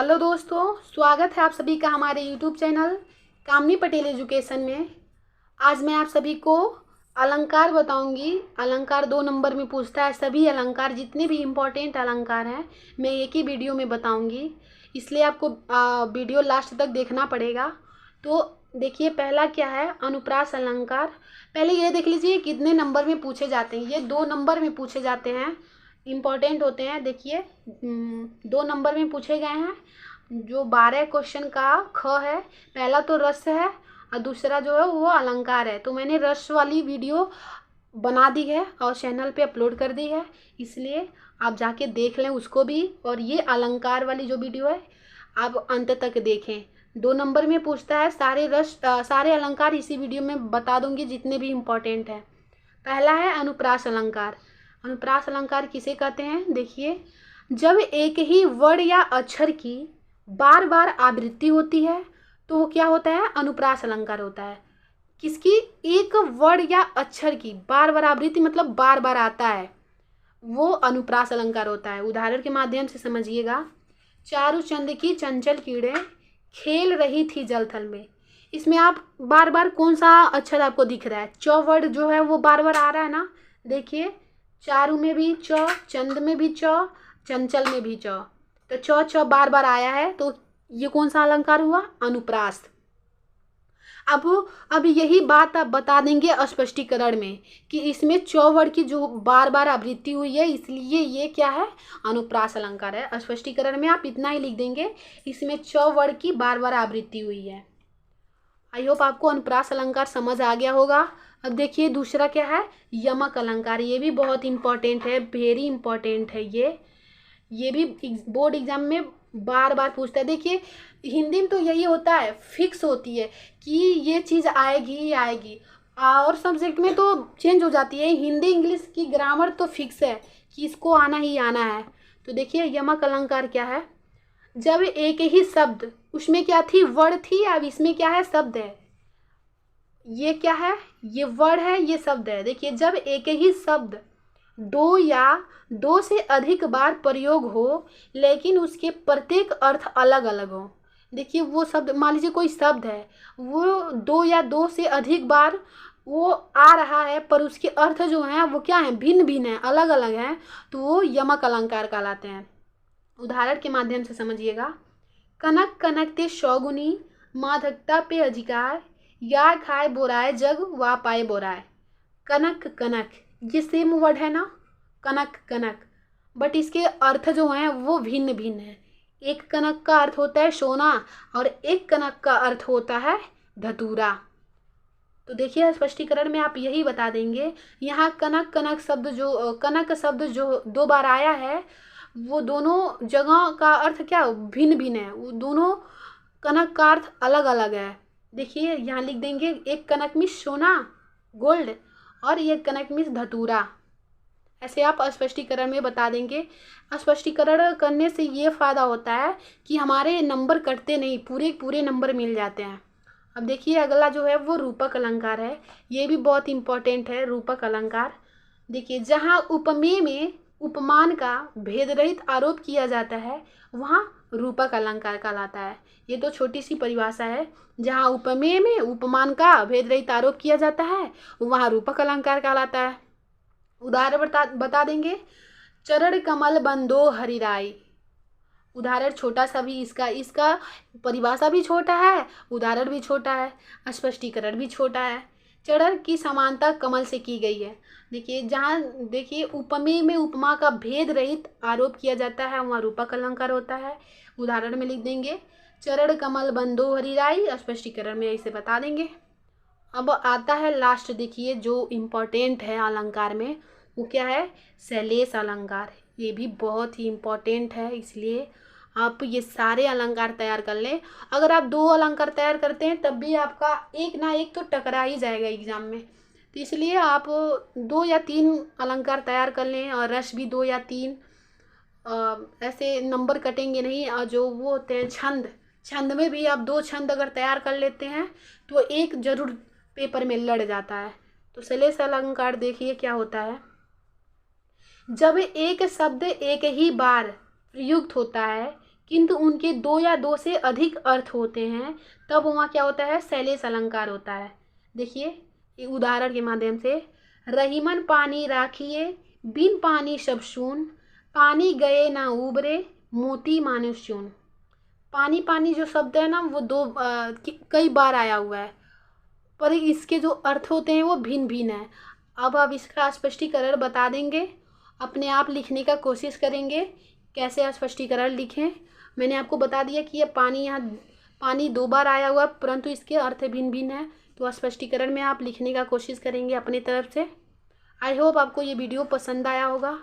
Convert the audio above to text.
Hello दोस्तों, स्वागत है आप सभी का हमारे यूट्यूब चैनल कामनी पटेल एजुकेशन में। आज मैं आप सभी को अलंकार बताऊंगी। अलंकार 2 नंबर में पूछता है। सभी अलंकार जितने भी इम्पोर्टेंट अलंकार हैं मैं एक ही वीडियो में बताऊंगी, इसलिए आपको वीडियो लास्ट तक देखना पड़ेगा। तो देखिए, पहला क्या है, अनुप्रास अलंकार। पहले ये देख लीजिए कितने नंबर में पूछे जाते हैं। ये 2 नंबर में पूछे जाते हैं, इम्पॉर्टेंट होते हैं। देखिए 2 नंबर में पूछे गए हैं। जो 12 क्वेश्चन का ख है, पहला तो रस है और दूसरा जो है वो अलंकार है। तो मैंने रस वाली वीडियो बना दी है और चैनल पे अपलोड कर दी है, इसलिए आप जाके देख लें उसको भी। और ये अलंकार वाली जो वीडियो है आप अंत तक देखें। 2 नंबर में पूछता है। सारे अलंकार इसी वीडियो में बता दूंगी जितने भी इम्पोर्टेंट है। पहला है अनुप्रास अलंकार। अनुप्रास अलंकार किसे कहते हैं? देखिए, जब एक ही वर्ण या अक्षर की बार बार आवृत्ति होती है तो वो क्या होता है? अनुप्रास अलंकार होता है। किसकी? एक वर्ण या अक्षर की बार बार आवृत्ति, मतलब बार बार आता है, वो अनुप्रास अलंकार होता है। उदाहरण के माध्यम से समझिएगा। चारुचंद की चंचल कीड़े खेल रही थी जल थल में। इसमें आप बार बार कौन सा अक्षर आपको दिख रहा है? च वर्ड जो है वो बार बार आ रहा है ना। देखिए, चारू में भी च, चंद में भी च, चंचल में भी च, तो च बार बार आया है, तो ये कौन सा अलंकार हुआ? अनुप्रास। अब यही बात आप बता देंगे स्पष्टीकरण में कि इसमें च वर्ड की जो बार बार आवृत्ति हुई है, इसलिए ये क्या है? अनुप्रास अलंकार है। स्पष्टीकरण में आप इतना ही लिख देंगे, इसमें च वर्ड की बार बार आवृत्ति हुई है। आई होप आपको अनुप्रास अलंकार समझ आ गया होगा। अब देखिए दूसरा क्या है? यमक अलंकार। ये भी बहुत इंपॉर्टेंट है, वेरी इंपॉर्टेंट है। ये भी बोर्ड एग्जाम में बार बार पूछता है। देखिए, हिंदी में तो यही होता है, फिक्स होती है कि ये चीज़ आएगी ही आएगी, और सब्जेक्ट में तो चेंज हो जाती है। हिंदी इंग्लिश की ग्रामर तो फिक्स है कि इसको आना ही आना है। तो देखिए यमक अलंकार क्या है? जब एक ही शब्द, उसमें क्या थी? वर्ड थी, अब इसमें क्या है? शब्द है। ये क्या है? ये वर्ड है, ये शब्द है। देखिए, जब एक ही शब्द 2 या 2 से अधिक बार प्रयोग हो लेकिन उसके प्रत्येक अर्थ अलग अलग हो। देखिए, वो शब्द, मान लीजिए कोई शब्द है, वो 2 या 2 से अधिक बार वो आ रहा है, पर उसके अर्थ जो हैं वो क्या हैं? भिन्न भिन्न हैं, अलग अलग हैं, तो वो यमक अलंकार कहलाते हैं। उदाहरण के माध्यम से समझिएगा। कनक कनक ते शौगुनी, माधकता पे अधिकार, या खाए बोराए जग वा पाए बोराए। कनक कनक, ये सेम वर्ड है ना, कनक कनक, बट इसके अर्थ जो हैं वो भिन्न भिन्न है। एक कनक का अर्थ होता है सोना और एक कनक का अर्थ होता है धतूरा। तो देखिए स्पष्टीकरण में आप यही बता देंगे। यहाँ कनक शब्द जो 2 बार आया है, वो दोनों जगह का अर्थ क्या भिन्न भिन्न है। वो दोनों कनक का अर्थ अलग अलग है। देखिए यहाँ लिख देंगे, एक कनक में सोना गोल्ड और एक कनक में धतूरा। ऐसे आप स्पष्टीकरण में बता देंगे। स्पष्टीकरण करने से ये फ़ायदा होता है कि हमारे नंबर कटते नहीं, पूरे पूरे नंबर मिल जाते हैं। अब देखिए अगला जो है वो रूपक अलंकार है। ये भी बहुत इंपॉर्टेंट है, रूपक अलंकार। देखिए, जहाँ उपमेय में उपमान का भेद रहित आरोप किया जाता है वहाँ रूपक अलंकार कहलाता है। ये तो छोटी सी परिभाषा है। जहाँ उपमेय में उपमान का भेद रहित आरोप किया जाता है वहाँ रूपक अलंकार कहलाता है। उदाहरण बता देंगे। चरण कमल बंदो हरिराई। उदाहरण छोटा सा भी, इसका परिभाषा भी छोटा है, उदाहरण भी छोटा है, स्पष्टीकरण भी छोटा है। चरण की समानता कमल से की गई है। देखिए, जहाँ देखिए उपमेय में उपमा का भेद रहित आरोप किया जाता है वहाँ रूपक अलंकार होता है। उदाहरण में लिख देंगे, चरण कमल बंदो हरिराई। स्पष्टीकरण में ऐसे बता देंगे। अब आता है लास्ट, देखिए जो इम्पोर्टेंट है अलंकार में, वो क्या है? शैलेश अलंकार। ये भी बहुत ही इम्पोर्टेंट है, इसलिए आप ये सारे अलंकार तैयार कर लें। अगर आप 2 अलंकार तैयार करते हैं तब भी आपका एक ना एक तो टकरा ही जाएगा एग्जाम में, तो इसलिए आप 2 या 3 अलंकार तैयार कर लें, और रस भी 2 या 3। ऐसे नंबर कटेंगे नहीं। और जो वो होते हैं छंद में भी आप 2 छंद अगर तैयार कर लेते हैं तो एक जरूर पेपर में लड़ जाता है। तो शैलेश अलंकार देखिए क्या होता है। जब एक शब्द एक ही बार प्रयुक्त होता है किंतु उनके दो या दो से अधिक अर्थ होते हैं, तब वहाँ क्या होता है, शैलेश अलंकार होता है। देखिए उदाहरण के माध्यम से, रहीमन पानी राखिए, बिन पानी सब शून, पानी गए ना उबरे, मोती मानुष चून। पानी पानी जो शब्द है ना, वो कई बार आया हुआ है, पर इसके जो अर्थ होते हैं वो भिन्न भिन्न है। अब इसका स्पष्टीकरण बता देंगे, अपने आप लिखने का कोशिश करेंगे कैसे स्पष्टीकरण लिखें। मैंने आपको बता दिया कि ये यहाँ पानी 2 बार आया हुआ, परंतु इसके अर्थ भिन्न भिन्न है। तो स्पष्टीकरण में आप लिखने का कोशिश करेंगे अपनी तरफ से। आई होप आपको ये वीडियो पसंद आया होगा।